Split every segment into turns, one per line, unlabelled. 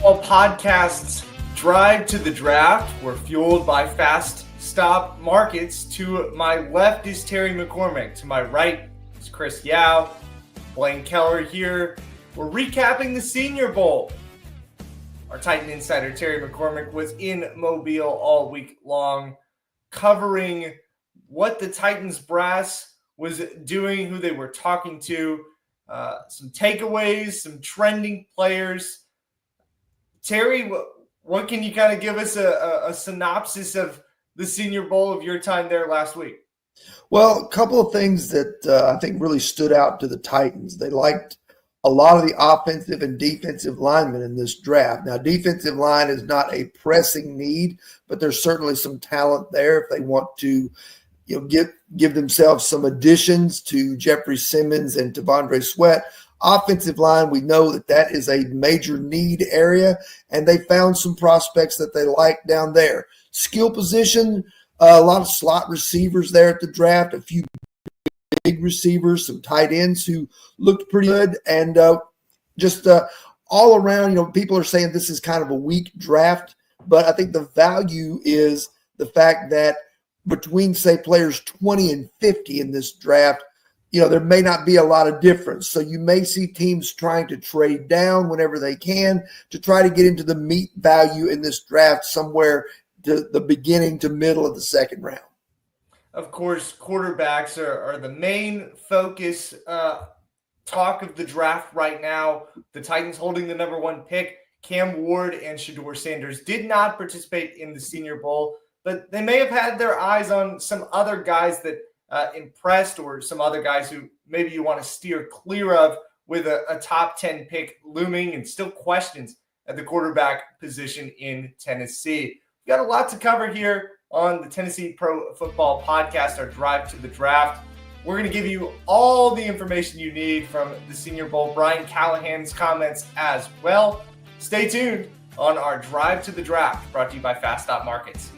All podcasts Drive to the Draft were fueled by Fast Stop Markets. To my left is Terry McCormick. To my right is Chris Yao. Blaine Kellar here. We're recapping the Senior Bowl. Our Titan insider Terry McCormick was in Mobile all week long, covering what the Titans brass was doing, who they were talking to, some takeaways, some trending players. Terry, what can you kind of give us a synopsis of the Senior Bowl of your time there last week?
Well, a couple of things that I think really stood out to the Titans. They liked a lot of the offensive and defensive linemen in this draft. Now, defensive line is not a pressing need, but there's certainly some talent there if they want to, give themselves some additions to Jeffrey Simmons and T'Vondre Sweat. Offensive line, we know that is a major need area, and they found some prospects that they like down there. Skill position, a lot of slot receivers there at the draft, a few big receivers, some tight ends who looked pretty good, and just all around, people are saying this is kind of a weak draft, but I think the value is the fact that between, say, players 20 and 50 in this draft, there may not be a lot of difference. So you may see teams trying to trade down whenever they can to try to get into the meat value in this draft somewhere to the beginning to middle of the second round.
Of course, quarterbacks are the main focus talk of the draft right now. The Titans holding the number one pick. Cam Ward and Shedeur Sanders did not participate in the Senior Bowl, but they may have had their eyes on some other guys that impressed, or some other guys who maybe you want to steer clear of with a top 10 pick looming, and still questions at the quarterback position in Tennessee. We've got a lot to cover here on the Tennessee Pro Football Podcast, our Drive to the Draft. We're going to give you all the information you need from the Senior Bowl, Brian Callahan's comments as well. Stay tuned on our Drive to the Draft, brought to you by Fast Stop Markets.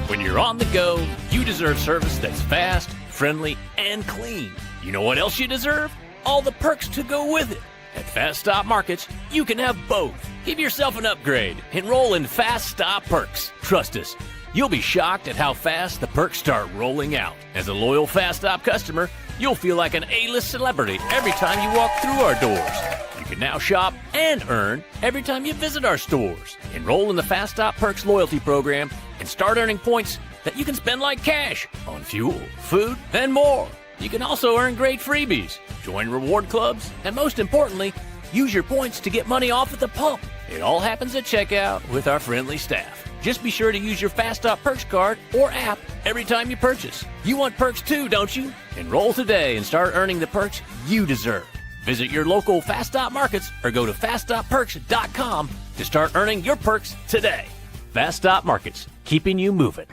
When you're on the go, you deserve service that's fast, friendly, and clean. You know what else you deserve? All the perks to go with it. At Fast Stop Markets, you can have both. Give yourself an upgrade. Enroll in Fast Stop Perks. Trust us, you'll be shocked at how fast the perks start rolling out. As a loyal Fast Stop customer, you'll feel like an A-list celebrity every time you walk through our doors. You can now shop and earn every time you visit our stores. Enroll in the Fast Stop Perks loyalty program and start earning points that you can spend like cash on fuel, food, and more. You can also earn great freebies, join reward clubs, and most importantly, use your points to get money off at the pump. It all happens at checkout with our friendly staff. Just be sure to use your Fast Stop Perks card or app every time you purchase. You want perks too, don't you? Enroll today and start earning the perks you deserve. Visit your local Fast Stop Markets or go to faststopperks.com to start earning your perks today. Fast Stop Markets, keeping you moving.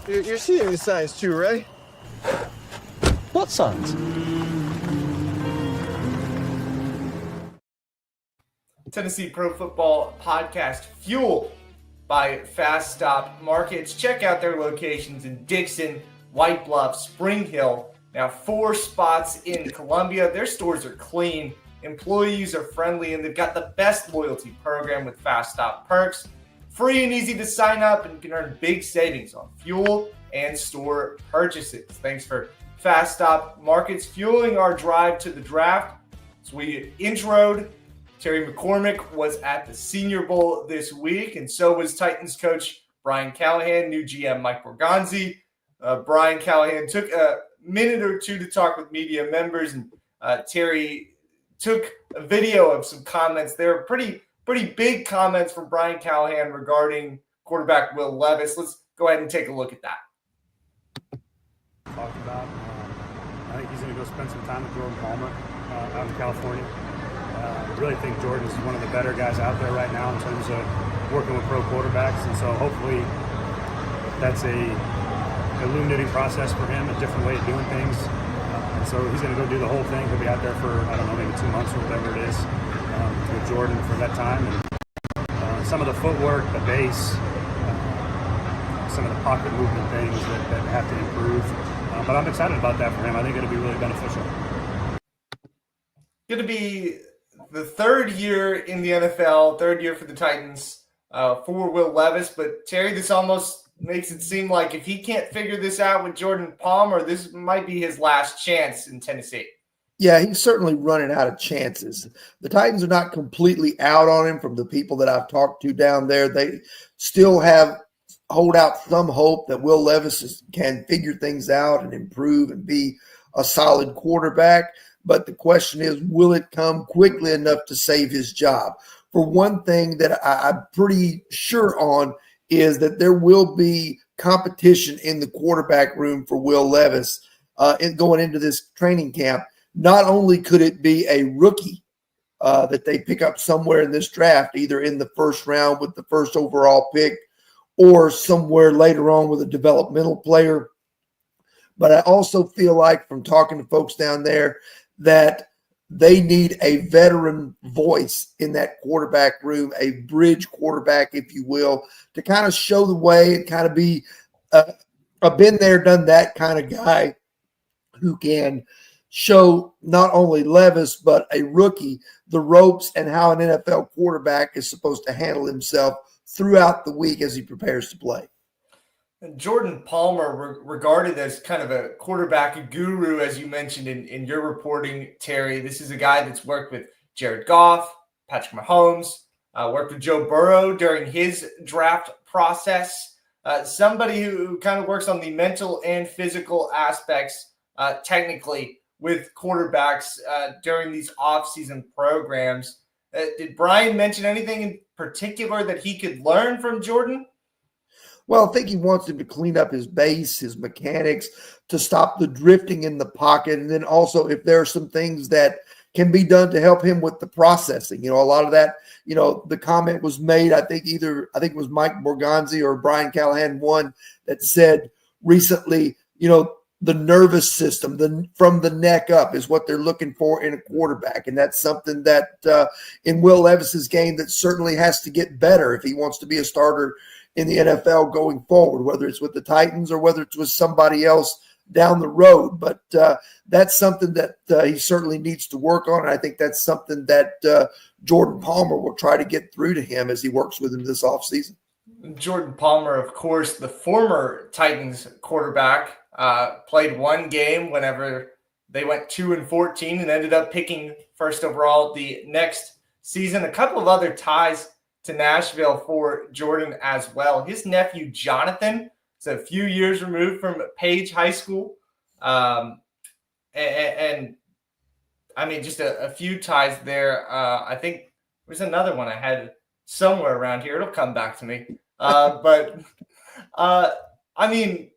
You're seeing the signs too, right?
What signs?
Tennessee Pro Football Podcast, fueled by Fast Stop Markets. Check out their locations in Dixon, White Bluff, Spring Hill. Now 4 spots in Columbia. Their stores are clean, employees are friendly, and they've got the best loyalty program with Fast Stop Perks. Free and easy to sign up, and you can earn big savings on fuel and store purchases. Thanks for Fast Stop Markets fueling our drive to the draft. So we introed, Terry McCormick was at the Senior Bowl this week, and so was Titans coach Brian Callahan, new GM Mike Borgonzi. Brian Callahan took a minute or two to talk with media members, and Terry took a video of some comments. They were pretty big comments from Brian Callahan regarding quarterback Will Levis. Let's go ahead and take a look at that.
Talked about. I think he's going to go spend some time with Jordan Palmer out in California. I really think Jordan is one of the better guys out there right now in terms of working with pro quarterbacks, and so hopefully that's a illuminating process for him, a different way of doing things. And so he's going to go do the whole thing. He'll be out there for, I don't know, maybe 2 months or whatever it is with Jordan for that time. And some of the footwork, the base, some of the pocket movement things that have to improve. But I'm excited about that for him. I think it'll be really beneficial.
Going to be the third year in the NFL, third year for the Titans for Will Levis. But Terry, this almost makes it seem like if he can't figure this out with Jordan Palmer, this might be his last chance in Tennessee.
Yeah, he's certainly running out of chances. The Titans are not completely out on him from the people that I've talked to down there. They still hold out some hope that Will Levis can figure things out and improve and be a solid quarterback. But the question is, will it come quickly enough to save his job? For one thing that I'm pretty sure on is that there will be competition in the quarterback room for Will Levis going into this training camp. Not only could it be a rookie that they pick up somewhere in this draft, either in the first round with the first overall pick or somewhere later on with a developmental player, but I also feel like from talking to folks down there that they need a veteran voice in that quarterback room, a bridge quarterback, if you will, to kind of show the way and kind of be a been there, done that kind of guy who can show not only Levis but a rookie the ropes and how an NFL quarterback is supposed to handle himself throughout the week as he prepares to play.
Jordan Palmer, regarded as kind of a quarterback guru, as you mentioned in your reporting, Terry. This is a guy that's worked with Jared Goff, Patrick Mahomes, worked with Joe Burrow during his draft process. Somebody who kind of works on the mental and physical aspects technically with quarterbacks during these off-season programs. Did Brian mention anything in particular that he could learn from Jordan?
Well, I think he wants him to clean up his base, his mechanics, to stop the drifting in the pocket. And then also if there are some things that can be done to help him with the processing. A lot of that, the comment was made, I think it was Mike Borgonzi or Brian Callahan, one that said recently, the nervous system, from the neck up is what they're looking for in a quarterback. And that's something that in Will Levis's game that certainly has to get better if he wants to be a starter in the NFL going forward, whether it's with the Titans or whether it's with somebody else down the road. But that's something that he certainly needs to work on. And I think that's something that Jordan Palmer will try to get through to him as he works with him this offseason.
Jordan Palmer, of course, the former Titans quarterback, played one game whenever they went 2-14 and ended up picking first overall the next season. A couple of other ties to Nashville for Jordan as well. His nephew, Jonathan, is a few years removed from Page High School. And I mean, just a few ties there. I think there's another one I had somewhere around here. It'll come back to me. But I mean,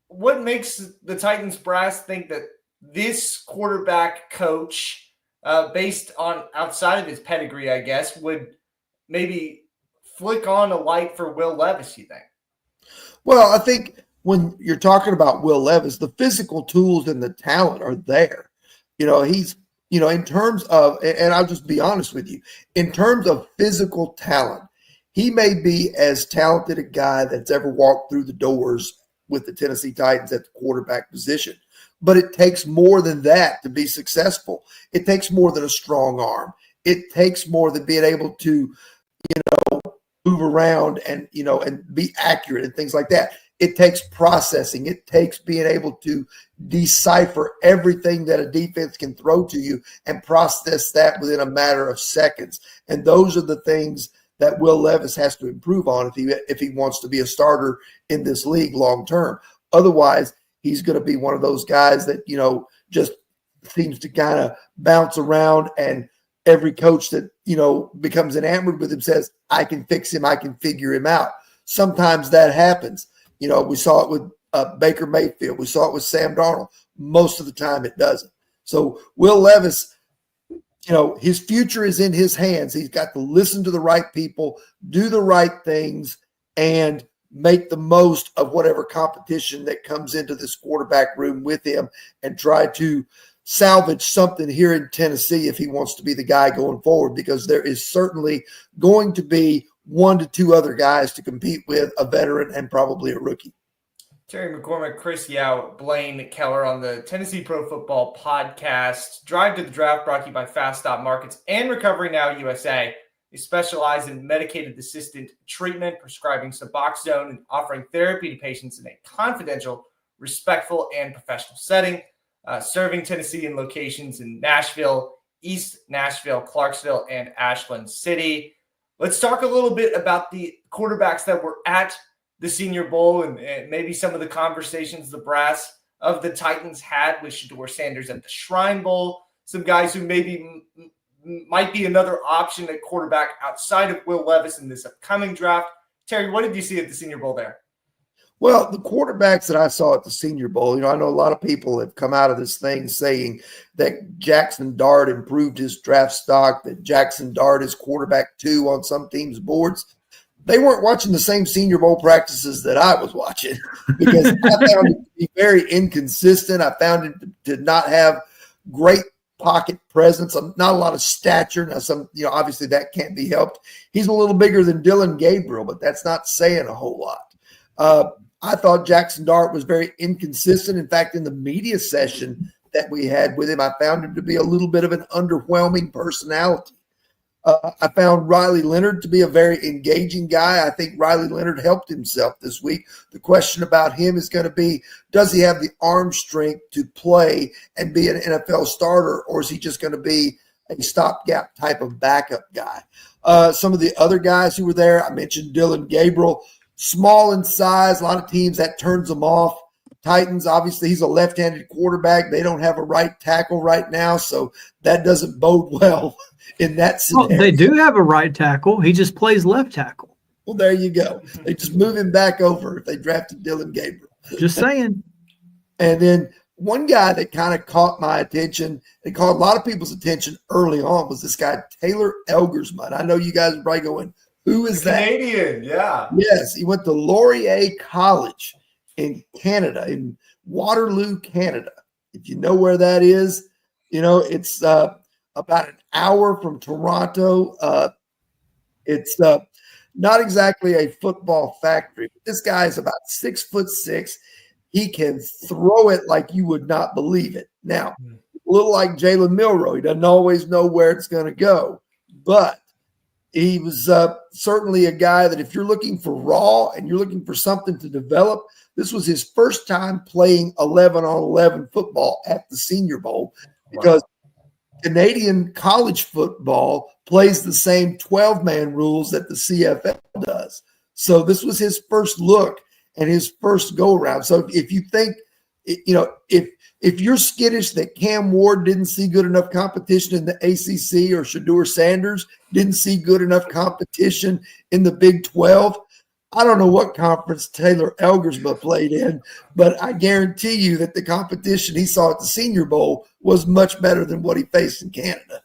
what makes the Titans brass think that this quarterback coach, based on outside of his pedigree, I guess, would maybe flick on a light for Will Levis, you think?
Well, I think when you're talking about Will Levis, the physical tools and the talent are there. He's, in terms of, and I'll just be honest with you, in terms of physical talent, he may be as talented a guy that's ever walked through the doors with the Tennessee Titans at the quarterback position. But it takes more than that to be successful. It takes more than a strong arm. It takes more than being able to, move around and be accurate and things like that. It takes processing. It takes being able to decipher everything that a defense can throw to you and process that within a matter of seconds. And those are the things that Will Levis has to improve on if he wants to be a starter in this league long term. Otherwise, he's going to be one of those guys that, just seems to kind of bounce around, and every coach that, becomes enamored with him says, I can fix him, I can figure him out. Sometimes that happens. We saw it with Baker Mayfield. We saw it with Sam Darnold. Most of the time it doesn't. So Will Levis, his future is in his hands. He's got to listen to the right people, do the right things, and make the most of whatever competition that comes into this quarterback room with him and try to salvage something here in Tennessee if he wants to be the guy going forward, because there is certainly going to be 1 to 2 other guys to compete with, a veteran and probably a rookie.
Terry McCormick, Chris Yao, Blaine, Kellar on the Tennessee Pro Football Podcast. Drive to the Draft brought to you by Fast Stop Markets and Recovery Now USA. They specialize in medicated assisted treatment, prescribing Suboxone, and offering therapy to patients in a confidential, respectful, and professional setting. Serving Tennessee in locations in Nashville, East Nashville, Clarksville, and Ashland City. Let's talk a little bit about the quarterbacks that were at the Senior Bowl and maybe some of the conversations the brass of the Titans had with Shedeur Sanders at the Shrine Bowl. Some guys who maybe might be another option at quarterback outside of Will Levis in this upcoming draft. Terry, what did you see at the Senior Bowl there?
Well, the quarterbacks that I saw at the Senior Bowl, I know a lot of people have come out of this thing saying that Jackson Dart improved his draft stock, that Jackson Dart is quarterback 2 on some teams' boards. They weren't watching the same Senior Bowl practices that I was watching, because I found it to be very inconsistent. I found him to not have great pocket presence, not a lot of stature. Now, obviously that can't be helped. He's a little bigger than Dylan Gabriel, but that's not saying a whole lot. I thought Jackson Dart was very inconsistent. In fact, in the media session that we had with him, I found him to be a little bit of an underwhelming personality. I found Riley Leonard to be a very engaging guy. I think Riley Leonard helped himself this week. The question about him is going to be, does he have the arm strength to play and be an NFL starter, or is he just going to be a stopgap type of backup guy? Some of the other guys who were there, I mentioned Dylan Gabriel, small in size. A lot of teams that turns them off. Titans, obviously, he's a left-handed quarterback. They don't have a right tackle right now, so that doesn't bode well in that scenario.
Well, they do have a right tackle. He just plays left tackle.
Well, there you go. They just move him back over if they drafted Dylan Gabriel.
Just saying.
And then one guy that kind of caught my attention and caught a lot of people's attention early on was this guy, Taylor Elgersman. I know you guys are probably going, who is that?
Canadian, yeah.
Yes, he went to Laurier College in Canada, in Waterloo, Canada. If you know where that is, it's about an hour from Toronto. It's not exactly a football factory, but this guy is about 6'6". He can throw it like you would not believe it. Now, a little like Jalen Milroe, he doesn't always know where it's going to go, but he was certainly a guy that if you're looking for raw and you're looking for something to develop, this was his first time playing 11-on-11 football at the Senior Bowl, because Canadian college football plays the same 12-man rules that the CFL does. So this was his first look and his first go-around. So if you think, if you're skittish that Cam Ward didn't see good enough competition in the ACC, or Shedeur Sanders didn't see good enough competition in the Big 12, I don't know what conference Taylor Elgersman played in, but I guarantee you that the competition he saw at the Senior Bowl was much better than what he faced in Canada.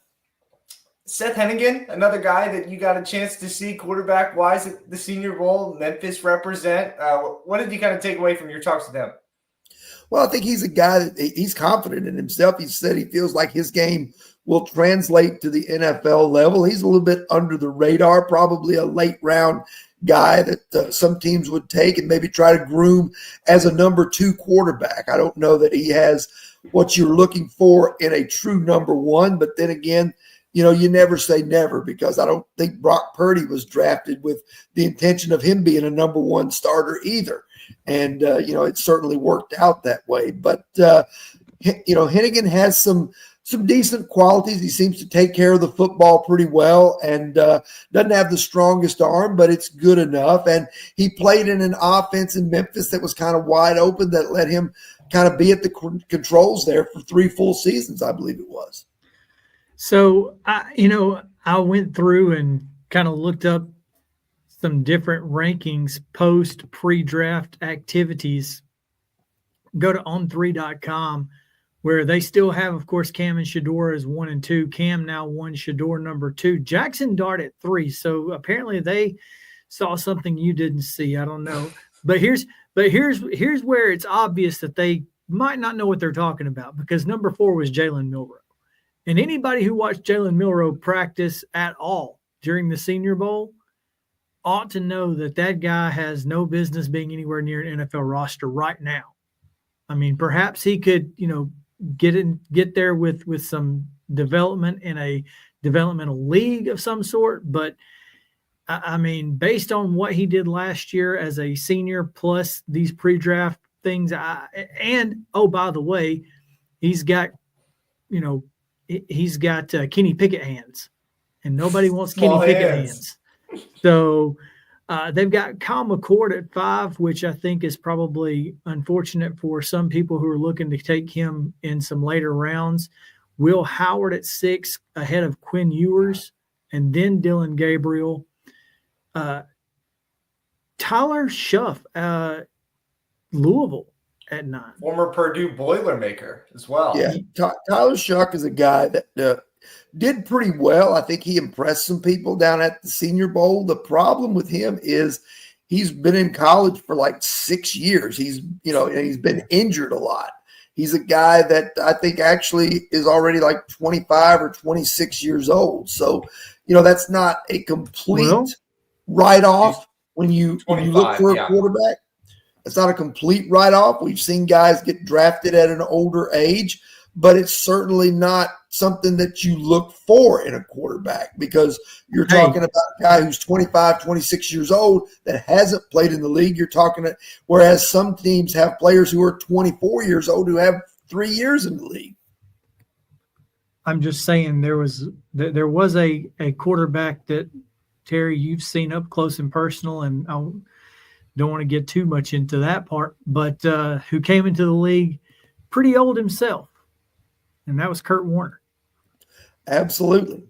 Seth Hennigan, another guy that you got a chance to see quarterback-wise at the Senior Bowl, Memphis represent. What did you kind of take away from your talks with him?
Well, I think he's a guy that he's confident in himself. He said he feels like his game will translate to the NFL level. He's a little bit under the radar, probably a late round guy that some teams would take and maybe try to groom as a number 2 quarterback. I don't know that he has what you're looking for in a true number 1, but then again, you never say never, because I don't think Brock Purdy was drafted with the intention of him being a number 1 starter either. And, it certainly worked out that way. But, Hennigan has some decent qualities. He seems to take care of the football pretty well, and doesn't have the strongest arm, but it's good enough. And he played in an offense in Memphis that was kind of wide open, that let him kind of be at the controls there for 3 full seasons, I believe it was.
So, I went through and kind of looked up some different rankings post pre-draft activities. Go to on3.com, where they still have, of course, Cam and Shedeur as 1 and 2. Cam now 1, Shedeur number 2. Jackson Dart at 3. So apparently they saw something you didn't see. I don't know. But here's where it's obvious that they might not know what they're talking about, because number 4 was Jalen Milroe. And anybody who watched Jalen Milroe practice at all during the Senior Bowl ought to know that that guy has no business being anywhere near an NFL roster right now. I mean, perhaps he could, get there with some development in a developmental league of some sort. But I mean, based on what he did last year as a senior, plus these pre-draft things, by the way, he's got Kenny Pickett hands, and nobody wants
Small
Kenny Pickett
hands.
hands. So they've got Kyle McCord at 5, which I think is probably unfortunate for some people who are looking to take him in some later rounds. Will Howard at 6, ahead of Quinn Ewers, and then Dylan Gabriel. Tyler Shuff, Louisville at 9.
Former Purdue Boilermaker as well.
Yeah, Tyler Shuck is a guy that did pretty well. I think he impressed some people down at the Senior Bowl. The problem with him is he's been in college for like 6 years. He's been injured a lot. He's a guy that I think actually is already like 25 or 26 years old. So, that's not a complete write-off when you look for a quarterback. It's not a complete write-off. We've seen guys get drafted at an older age, but it's certainly not something that you look for in a quarterback, because you're talking about a guy who's 25, 26 years old that hasn't played in the league. Whereas some teams have players who are 24 years old who have 3 years in the league.
I'm just saying there was a quarterback that, Terry, you've seen up close and personal, and I don't want to get too much into that part, but who came into the league pretty old himself, and that was Kurt Warner.
Absolutely.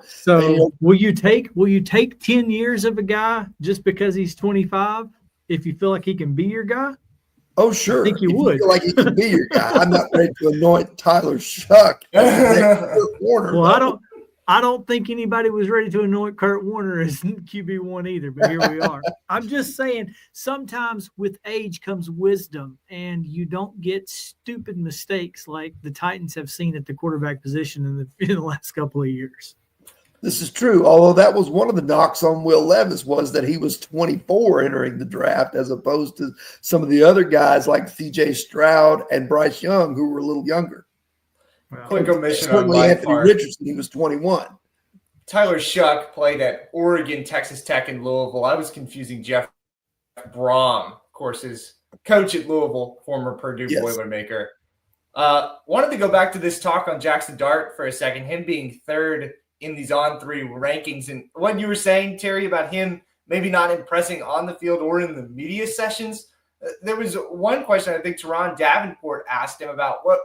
So will you take 10 years of a guy just because he's 25 if you feel like he can be your guy?
Oh, sure.
I think you would.
You feel like he can be your guy. I'm not ready to anoint Tyler Shuck as Kurt Warner.
Well, I don't think anybody was ready to anoint Kurt Warner as QB1 either, but here we are. I'm just saying, sometimes with age comes wisdom, and you don't get stupid mistakes like the Titans have seen at the quarterback position in the last couple of years.
This is true, although that was one of the knocks on Will Levis, was that he was 24 entering the draft, as opposed to some of the other guys like C.J. Stroud and Bryce Young, who were a little younger.
Well,
Quick omission on
Certainly
my
Anthony
part.
Richardson, he was 21.
Tyler Shuck played at Oregon, Texas Tech, and Louisville. I was confusing Jeff Brom, of course, his coach at Louisville, former Purdue Boilermaker. Wanted to go back to this talk on Jackson Dart for a second, him being 3rd in these on-3 rankings. And what you were saying, Terry, about him maybe not impressing on the field or in the media sessions, there was one question I think Teron Davenport asked him about what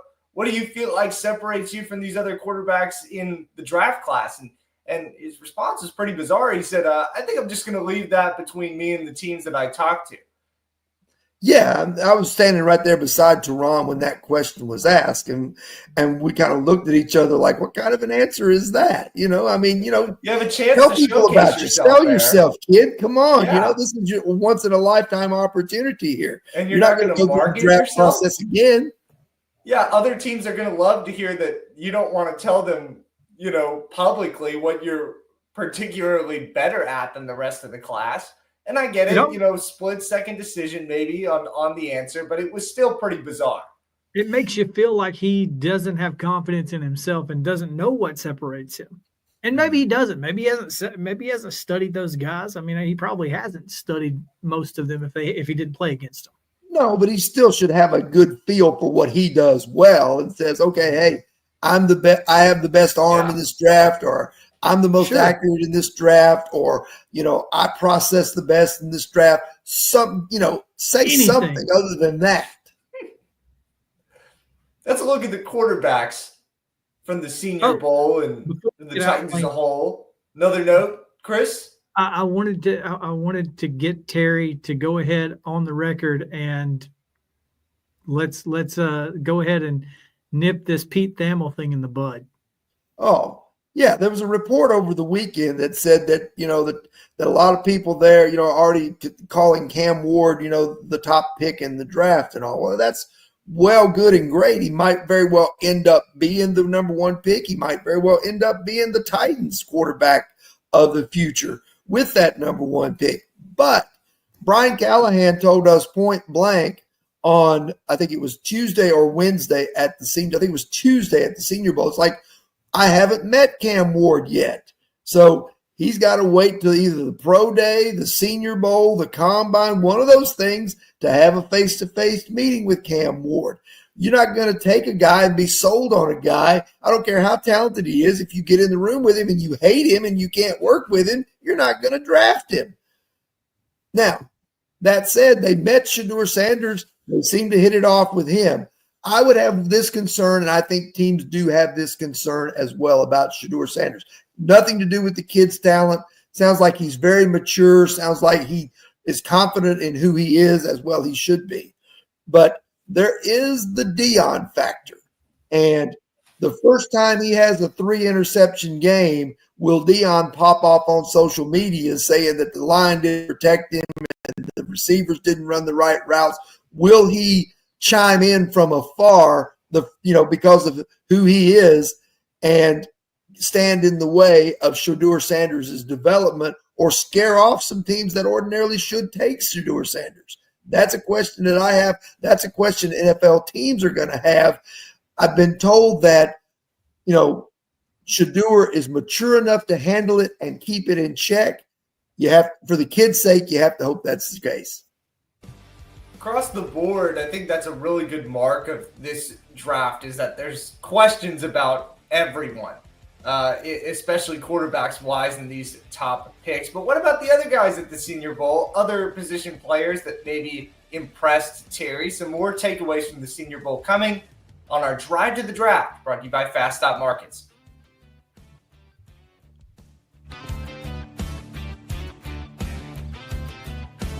do you feel like separates you from these other quarterbacks in the draft class? And his response was pretty bizarre. He said, I think I'm just going to leave that between me and the teams that I talk to.
Yeah, I was standing right there beside Teron when that question was asked, and we kind of looked at each other like, what kind of an answer is that? You have a
chance
tell
to
people
showcase
about you. Sell
there.
yourself, kid. Come on.
Yeah.
This is your once-in-a-lifetime opportunity here.
And you're not going to
go through
market
the draft
yourself?
process again.
Yeah, other teams are going to love to hear that you don't want to tell them, publicly what you're particularly better at than the rest of the class. And I get it, split second decision maybe on the answer, but it was still pretty bizarre.
It makes you feel like he doesn't have confidence in himself and doesn't know what separates him. And maybe he doesn't. Maybe he hasn't studied those guys. I mean, he probably hasn't studied most of them if he didn't play against them.
No, but he still should have a good feel for what he does well and says, okay, hey, I'm the best. I have the best arm in this draft, or I'm the most accurate in this draft, or, I process the best in this draft. Say
Anything.
something other than that.
Let's look at the quarterbacks from the Senior Bowl and the Titans as a whole. Another note, Chris?
I wanted to get Terry to go ahead on the record, and let's go ahead and nip this Pete Thamel thing in the bud.
Oh, Yeah, there was a report over the weekend that said that, that a lot of people there, are already calling Cam Ward, the top pick in the draft and all. Well, that's well, good and great. He might very well end up being the number one pick. He might very well end up being the Titans quarterback of the future with that number one pick. But Brian Callahan told us point blank on, I think it was Tuesday or Wednesday at the Senior, I think it was Tuesday at the Senior Bowl. It's like, I haven't met Cam Ward yet. So he's got to wait till either the Pro Day, the Senior Bowl, the Combine, one of those things to have a face-to-face meeting with Cam Ward. You're not going to take a guy and be sold on a guy. I don't care how talented he is. If you get in the room with him and you hate him and you can't work with him, you're not going to draft him. Now, that said, they met Shedeur Sanders. They seem to hit it off with him. I would have this concern, and I think teams do have this concern as well about Shedeur Sanders. Nothing to do with the kid's talent. Sounds like he's very mature. Sounds like he is confident in who he is, as well he should be. But there is the Deion factor. And the first time he has a 3-interception game, will Deion pop off on social media saying that the line didn't protect him and the receivers didn't run the right routes? Will he chime in from afar, because of who he is, and stand in the way of Shedeur Sanders' development, or scare off some teams that ordinarily should take Shedeur Sanders? That's a question that I have. That's a question NFL teams are going to have. I've been told that, Shedeur is mature enough to handle it and keep it in check. For the kid's sake, you have to hope that's the case.
Across the board, I think that's a really good mark of this draft, is that there's questions about everyone, especially quarterbacks wise in these top picks. But what about the other guys at the Senior Bowl, other position players that maybe impressed Terry? Some more takeaways from the Senior Bowl coming on our Drive to the Draft, brought to you by Fast Stop Markets.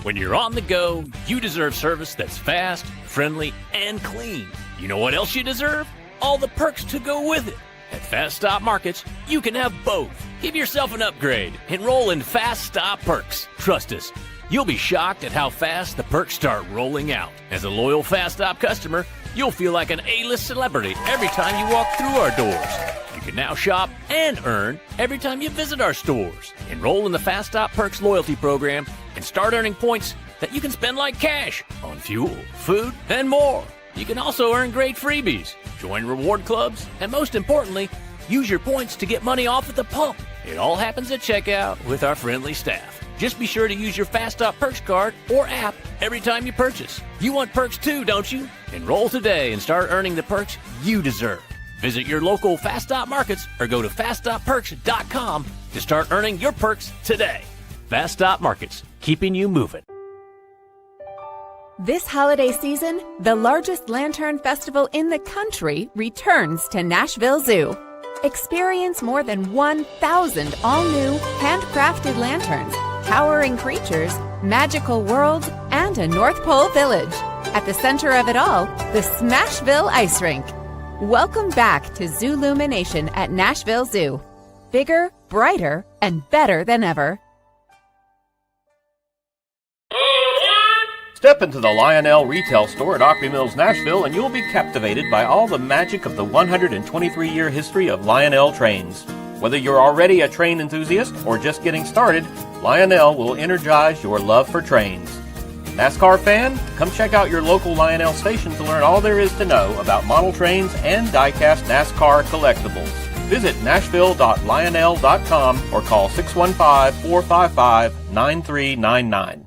When you're on the go, you deserve service that's fast, friendly, and clean. You know what else you deserve? All the perks to go with it. At Fast Stop Markets, you can have both. Give yourself an upgrade. Enroll in Fast Stop Perks. Trust us, you'll be shocked at how fast the perks start rolling out. As a loyal Fast Stop customer, you'll feel like an A-list celebrity every time you walk through our doors. You can now shop and earn every time you visit our stores. Enroll in the Fast Stop Perks loyalty program and start earning points that you can spend like cash on fuel, food, and more. You can also earn great freebies, join reward clubs, and most importantly, use your points to get money off at the pump. It all happens at checkout with our friendly staff. Just be sure to use your Fast Stop Perks card or app every time you purchase. You want perks too, don't you? Enroll today and start earning the perks you deserve. Visit your local Fast Stop Markets or go to faststopperks.com to start earning your perks today. Fast Stop Markets, keeping you moving.
This holiday season, the largest lantern festival in the country returns to Nashville Zoo. Experience more than 1,000 all-new, handcrafted lanterns, towering creatures, magical worlds, and a North Pole village. At the center of it all, the Smashville Ice Rink. Welcome back to Zoolumination at Nashville Zoo. Bigger, brighter, and better than ever.
Step into the Lionel retail store at Opry Mills, Nashville, and you'll be captivated by all the magic of the 123-year history of Lionel trains. Whether you're already a train enthusiast or just getting started, Lionel will energize your love for trains. NASCAR fan? Come check out your local Lionel station to learn all there is to know about model trains and die-cast NASCAR collectibles. Visit nashville.lionel.com or call 615-455-9399.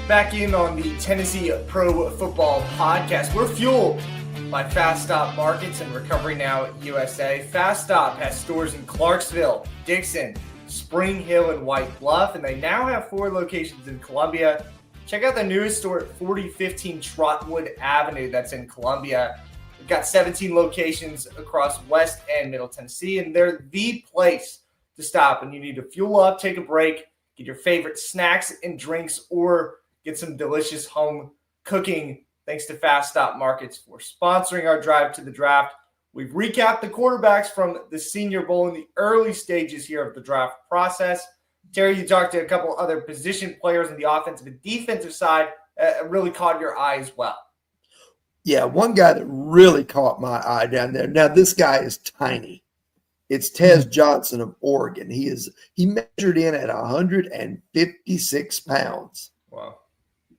Back in on the Tennessee Pro Football Podcast. We're fueled by Fast Stop Markets and Recovery Now USA. Fast Stop has stores in Clarksville, Dixon, Spring Hill, and White Bluff, and they now have 4 locations in Columbia. Check out the newest store at 4015 Trotwood Avenue that's in Columbia. We've got 17 locations across West and Middle Tennessee, and they're the place to stop when you need to fuel up, take a break, get your favorite snacks and drinks, or get some delicious home cooking. Thanks to Fast Stop Markets for sponsoring our Drive to the Draft. We've recapped the quarterbacks from the Senior Bowl in the early stages here of the draft process. Terry, you talked to a couple other position players on the offensive and defensive side. Really caught your eye as well.
Yeah, one guy that really caught my eye down there. Now, this guy is tiny. It's Tez Johnson of Oregon. He measured in at 156 pounds.
Wow.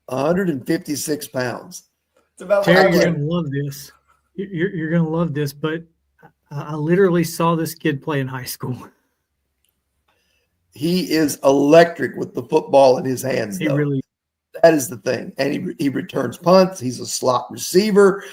156 pounds.
It's about
Terry, you're going to love this. You're going to love this, but I literally saw this kid play in high school.
He is electric with the football in his hands, though. That is the thing. And he returns punts. He's a slot receiver.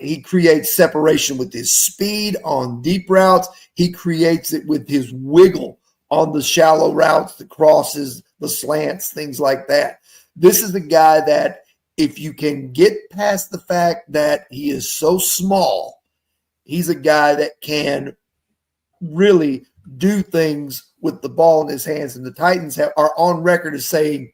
He creates separation with his speed on deep routes. He creates it with his wiggle on the shallow routes, the crosses, the slants, things like that. This is the guy that if you can get past the fact that he is so small, he's a guy that can really do things with the ball in his hands. And the Titans are on record as saying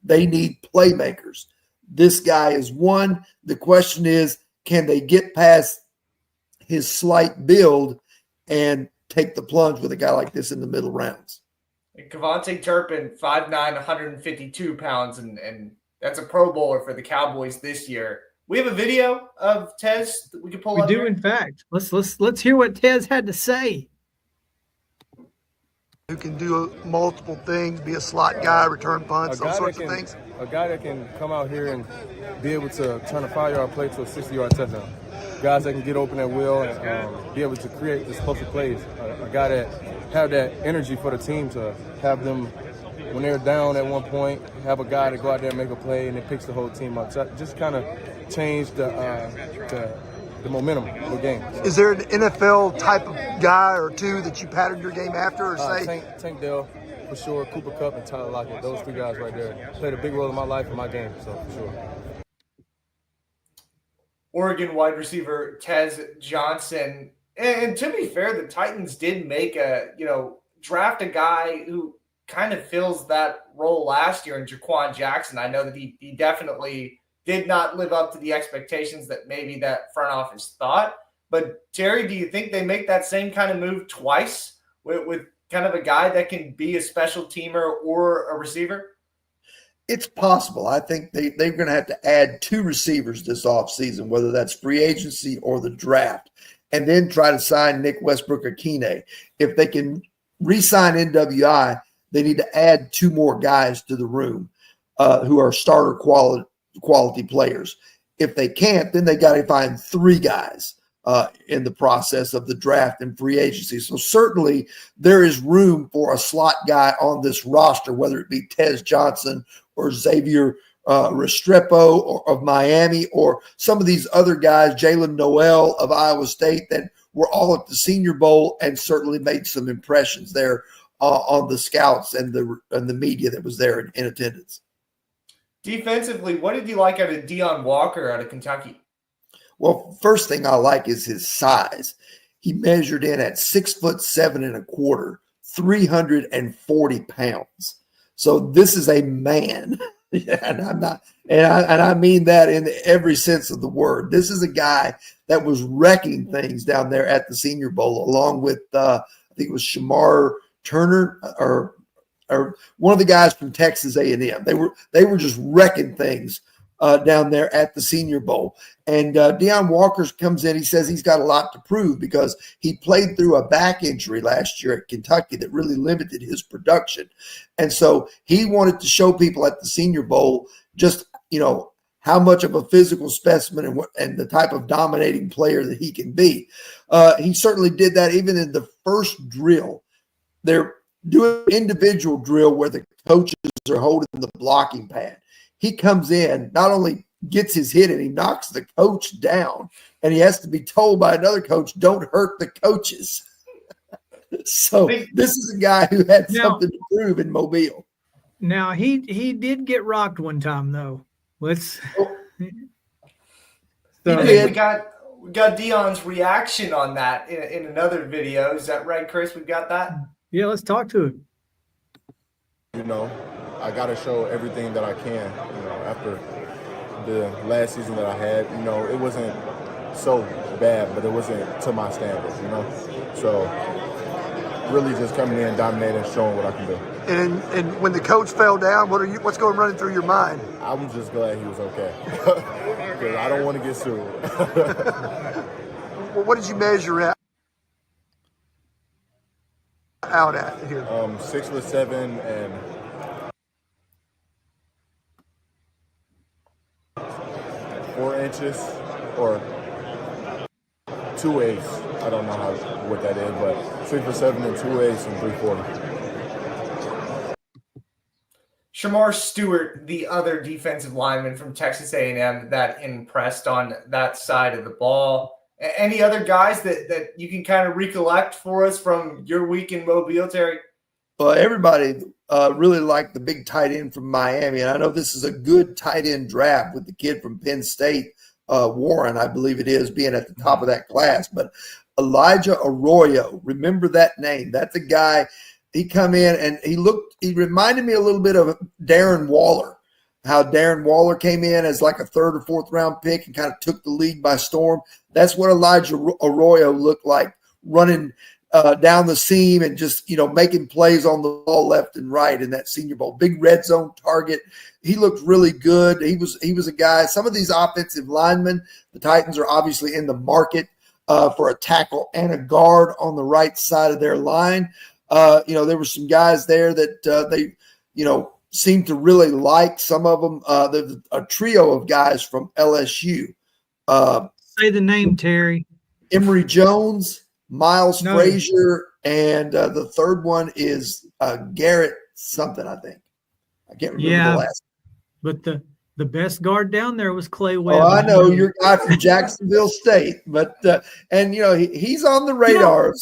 they need playmakers. This guy is one. The question is, can they get past his slight build and take the plunge with a guy like this in the middle rounds?
Kevontae Turpin, 5'9", 152 pounds, and that's a Pro Bowler for the Cowboys this year. We have a video of Tez that we can pull up.
We do, in fact. Let's hear what Tez had to say.
Who can do multiple things, be a slot guy, return punts, those sorts of things.
A guy that can come out here and be able to turn a 5-yard play to a 60-yard touchdown. Guys that can get open at will and be able to create explosive plays. A guy that have that energy for the team to have them, when they're down at one point, have a guy to go out there and make a play and it picks the whole team up. So just kind of change the momentum of the game.
Is there an NFL type of guy or two that you pattern your game after or say?
Tank Dell, for sure. Cooper Kupp and Tyler Lockett. Those three guys right there played a big role in my life and my game, so for sure.
Oregon wide receiver Tez Johnson. And to be fair, the Titans did make draft a guy who kind of fills that role last year in Jaquan Jackson. I know that he definitely did not live up to the expectations that maybe that front office thought. But Terry, do you think they make that same kind of move twice with kind of a guy that can be a special teamer or a receiver?
It's possible. I think they're going to have to add 2 receivers this offseason, whether that's free agency or the draft, and then try to sign Nick Westbrook-Akine. If they can re-sign NWI, they need to add 2 more guys to the room who are starter quality players. If they can't, then they got to find 3 guys in the process of the draft and free agency. So certainly there is room for a slot guy on this roster, whether it be Tez Johnson or Xavier Restrepo of Miami or some of these other guys, Jalen Noel of Iowa State, that were all at the Senior Bowl and certainly made some impressions there on the scouts and the media that was there in attendance.
Defensively, what did you like out of Deion Walker out of Kentucky?
Well, first thing I like is his size. He measured in at 6'7.25", 340 pounds. So this is a man, and I mean that in every sense of the word. This is a guy that was wrecking things down there at the Senior Bowl, along with I think it was Shamar Turner or one of the guys from Texas A&M. They were just wrecking things down there at the Senior Bowl. And Deion Walker comes in. He says he's got a lot to prove because he played through a back injury last year at Kentucky that really limited his production. And so he wanted to show people at the Senior Bowl just, how much of a physical specimen and the type of dominating player that he can be. He certainly did that even in the first drill. They're doing an individual drill where the coaches are holding the blocking pad. He comes in, not only gets his hit and he knocks the coach down, and he has to be told by another coach, don't hurt the coaches. So this is a guy who had something to prove in Mobile.
Now, he did get rocked one time, though. We
got Deion's reaction on that in another video. Is that right, Chris? We've got that?
Yeah, let's talk to him.
I got to show everything that I can, after the last season that I had. It wasn't so bad, but it wasn't to my standards, you know? So really just coming in, dominating, showing what I can do.
And when the coach fell down, what's going running through your mind?
I'm just glad he was okay because I don't want to get sued.
Well, what did you measure out at here?
6'7" and 4 inches or 2/8. I don't know what that is, but 6'7" and 2/8 and 340.
Shamar Stewart, the other defensive lineman from Texas A&M that impressed on that side of the ball. Any other guys that you can kind of recollect for us from your week in Mobile, Terry?
Well, everybody really liked the big tight end from Miami, and I know this is a good tight end draft with the kid from Penn State, Warren, I believe it is, being at the top of that class. But Elijah Arroyo, remember that name. That's a guy, he come in and he reminded me a little bit of Darren Waller, how Darren Waller came in as like a 3rd or 4th round pick and kind of took the league by storm. That's what Elijah Arroyo looked like, running down the seam and just, making plays on the ball left and right in that Senior Bowl. Big red zone target. He looked really good. He was a guy. Some of these offensive linemen, the Titans are obviously in the market for a tackle and a guard on the right side of their line. There were some guys there that they seemed to really like. Some of them, there's a trio of guys from LSU.
Say the name, Terry.
Emory Jones, Miles Frazier, and the third one is Garrett something, I think. I can't remember the last.
But the best guard down there was Clay Webb.
Oh, I know, your guy from Jacksonville State, but he's on the radar.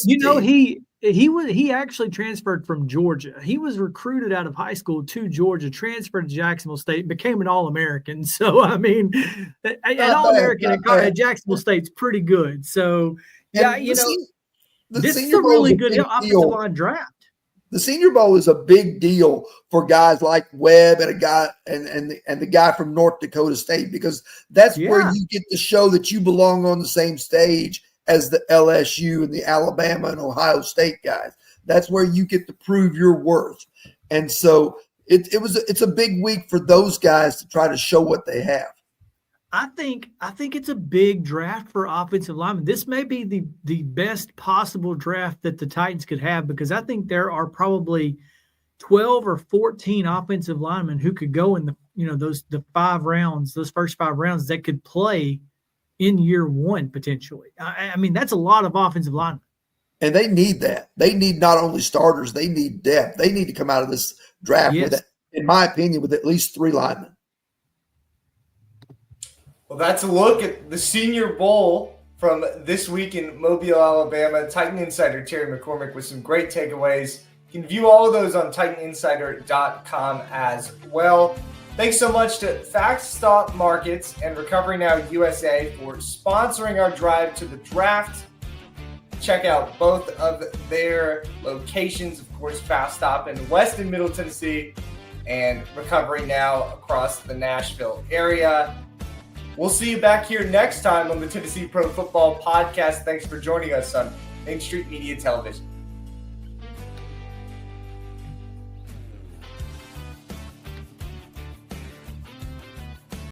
He actually transferred from Georgia. He was recruited out of high school to Georgia, transferred to Jacksonville State, became an All-American. So an All-American at Jacksonville State's pretty good. So this is a really good offensive line draft.
The Senior Bowl is a big deal for guys like Webb and a guy and the guy from North Dakota State, because that's where you get to show that you belong on the same stage as the LSU and the Alabama and Ohio State guys. That's where you get to prove your worth. And so it's a big week for those guys to try to show what they have.
I think it's a big draft for offensive linemen. This may be the best possible draft that the Titans could have, because I think there are probably 12 or 14 offensive linemen who could go in those first 5 rounds that could play in year one potentially. I mean, that's a lot of offensive linemen.
And they need that. They need not only starters, they need depth. They need to come out of this draft with, in my opinion, with at least 3 linemen.
Well, that's a look at the Senior Bowl from this week in Mobile, Alabama. Titan Insider Terry McCormick with some great takeaways. You can view all of those on TitanInsider.com as well. Thanks so much to Stop Markets and Recovery Now USA for sponsoring our drive to the draft. Check out both of their locations, of course, Fast Stop in West and Middle Tennessee and Recovery Now across the Nashville area. We'll see you back here next time on the Tennessee Pro Football Podcast. Thanks for joining us on Main Street Media Television.